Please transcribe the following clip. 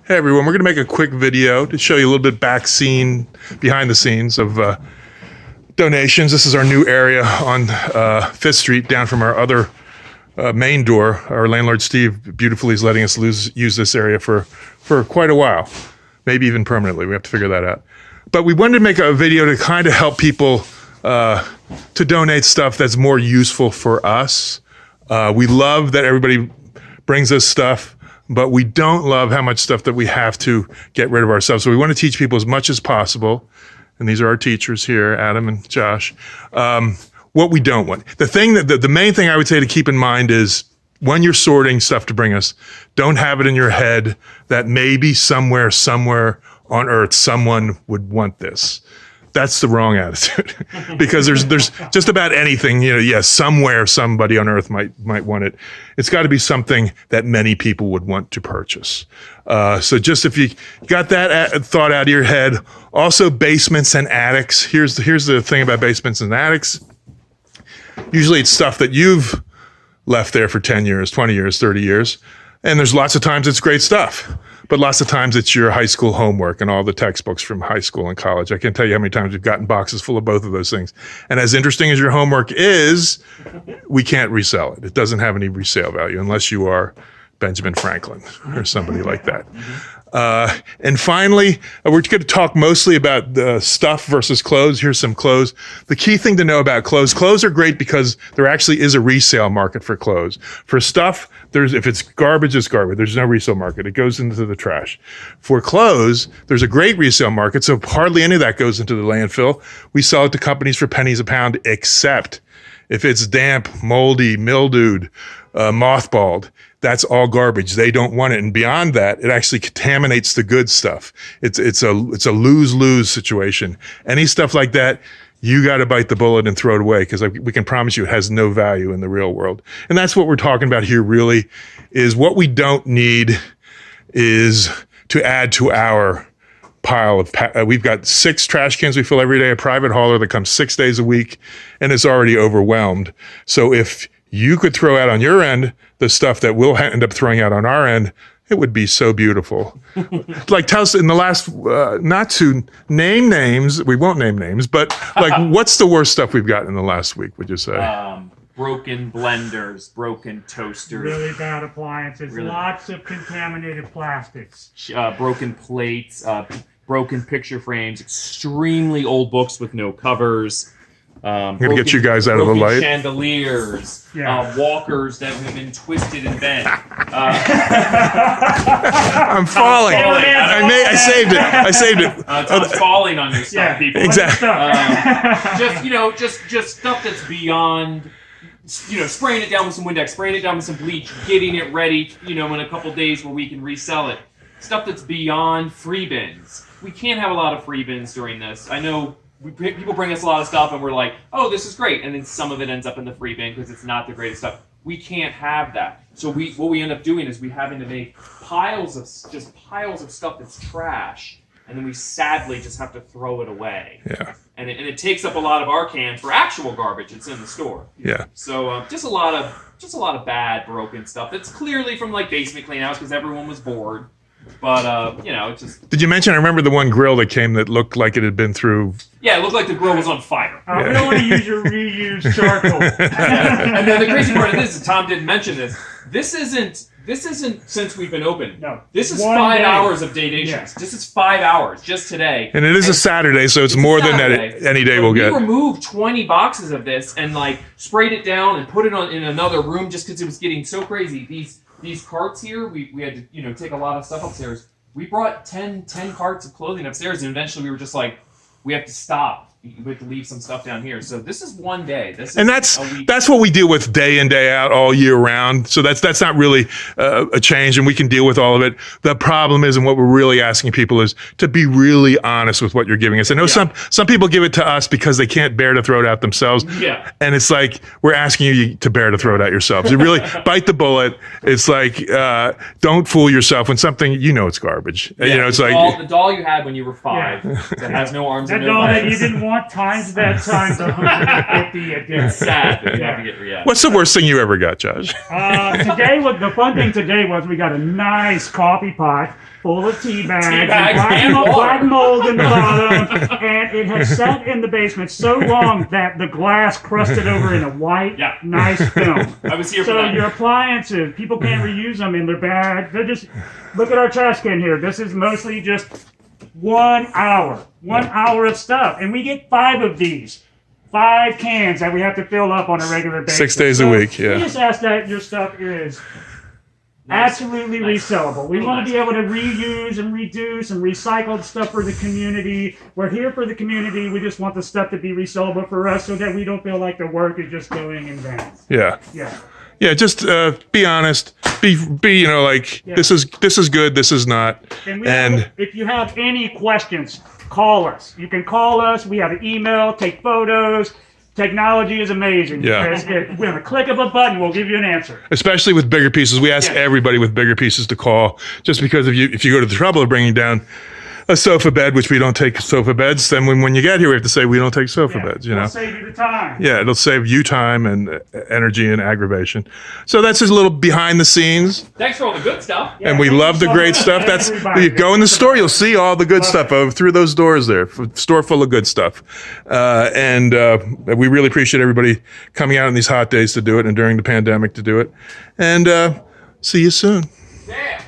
Hey everyone, we're going to make a quick video to show you a little bit behind the scenes of donations. This is our new area on 5th Street, down from our other main door. Our landlord Steve beautifully is letting us use this area for quite a while, maybe even permanently. We have to figure that out. But we wanted to make a video to kind of help people to donate stuff that's more useful for us. We love that everybody brings us stuff, but we don't love how much stuff that we have to get rid of ourselves. So we want to teach people as much as possible, and these are our teachers here, Adam and Josh, what we don't want. The main thing I would say to keep in mind is when you're sorting stuff to bring us, don't have it in your head that maybe somewhere on earth someone would want this. That's the wrong attitude because there's just about anything, somewhere somebody on earth might want it. It's got to be something that many people would want to purchase. So just if you got that thought out of your head, also basements and attics. Here's the thing about basements and attics. Usually it's stuff that you've left there for 10 years, 20 years, 30 years. And there's lots of times it's great stuff. But lots of times it's your high school homework and all the textbooks from high school and college. I can't tell you how many times we've gotten boxes full of both of those things. And as interesting as your homework is, we can't resell it. It doesn't have any resale value unless you are Benjamin Franklin or somebody like that. And finally, we're going to talk mostly about the stuff versus clothes. Here's some clothes. The key thing to know about clothes are great because there actually is a resale market for clothes. For stuff, if it's garbage, it's garbage. There's no resale market. It goes into the trash. For clothes, there's a great resale market, so hardly any of that goes into the landfill. We sell it to companies for pennies a pound, except if it's damp, moldy, mildewed, mothballed. That's all garbage. They don't want it. And beyond that, it actually contaminates the good stuff. It's a lose-lose situation. Any stuff like that, you got to bite the bullet and throw it away because we can promise you it has no value in the real world. And that's what we're talking about here really, is what we don't need is to add to our pile of, we've got 6 trash cans we fill every day, a private hauler that comes 6 days a week, and it's already overwhelmed. So if you could throw out on your end the stuff that we'll end up throwing out on our end, it would be so beautiful. Like, tell us in the last, not to name names, we won't name names, but like, what's the worst stuff we've gotten in the last week, would you say? Broken blenders, broken toasters. Really bad appliances, lots of contaminated plastics. Broken plates, broken picture frames, extremely old books with no covers. I'm going to get you guys out of the light. Chandeliers, walkers that have been twisted and bent. I'm falling. I saved it. Tom's falling on your stuff, people. Exactly. Just stuff that's beyond, spraying it down with some Windex, spraying it down with some bleach, getting it ready, in a couple days where we can resell it. Stuff that's beyond free bins. We can't have a lot of free bins during this. I know. People bring us a lot of stuff and we're like, oh, this is great. And then some of it ends up in the free bin because it's not the greatest stuff. We can't have that. So what we end up doing is we having to make piles of stuff that's trash. And then we sadly just have to throw it away. Yeah. And it takes up a lot of our cans for actual garbage. It's in the store. Yeah. So just a lot of bad broken stuff. That's clearly from like basement cleanouts because everyone was bored. But, it's just... Did you mention, I remember the one grill that came that looked like it had been through... Yeah, it looked like the grill was on fire. We don't want to use your reused charcoal. And then the crazy part of this is, Tom didn't mention this, this isn't since we've been open. No. This is 5 hours of donations. Yeah. This is 5 hours, just today. And it is a Saturday, so it's more than any day we'll get. We removed 20 boxes of this and, sprayed it down and put it in another room just because it was getting so crazy. These carts here, we had to take a lot of stuff upstairs. We brought 10 carts of clothing upstairs, and eventually we were just like, we have to stop. We have to leave some stuff down here. So this is one day. That's what we deal with day in, day out, all year round. So that's not really a change, and we can deal with all of it. The problem is, and what we're really asking people is to be really honest with what you're giving us. I know some people give it to us because they can't bear to throw it out themselves. Yeah. And it's like, we're asking you to bear to throw it out yourselves. You really bite the bullet. It's like, don't fool yourself when something, it's garbage. Yeah, it's the like... the doll you had when you were 5 that has no arms and no legs. That doll that you didn't want want times that times 150 a day. It's sad that you have to get react. What's the worst thing you ever got, Josh? Today was the fun thing. Today was we got a nice coffee pot full of tea bags, Tea bags and black, water. black mold in the bottom, and it had sat in the basement so long that the glass crusted over in a white, Yeah. nice film. I was here for So that. your appliances, people can't reuse them in their bag. They're just look at our trash can here. This is mostly just 1 hour, 1 hour of stuff, and we get 5 of these. 5 cans that we have to fill up on a regular basis. 6 days a So week, yeah. We just ask that your stuff is absolutely Nice. resellable. We want Nice. to be able to reuse and reduce and recycle stuff for the community. We're here for the community. We just want the stuff to be resellable for us so that we don't feel like the work is just going in vain. Yeah. Yeah. Yeah, just be honest. Be like Yeah. this is good, this is not. And If you have any questions, call us. You can call us. We have an email, take photos. Technology is amazing. Yeah. With a click of a button, we'll give you an answer. especially with bigger pieces, we ask Yeah. everybody with bigger pieces to call, just because if you go to the trouble of bringing down a sofa bed, which we don't take sofa beds, then when you get here, we have to say we don't take sofa Yeah. beds. You We'll know. save you the time. Yeah, it'll save you time and energy and aggravation. So that's just a little behind the scenes. Thanks for all the good stuff. Yeah, And we thank love you the so great much, stuff. That's everybody. you go in the store, you'll see all the good stuff over through those doors there. Store full of good stuff, and we really appreciate everybody coming out on these hot days to do it, and during the pandemic to do it. And see you soon. Yeah.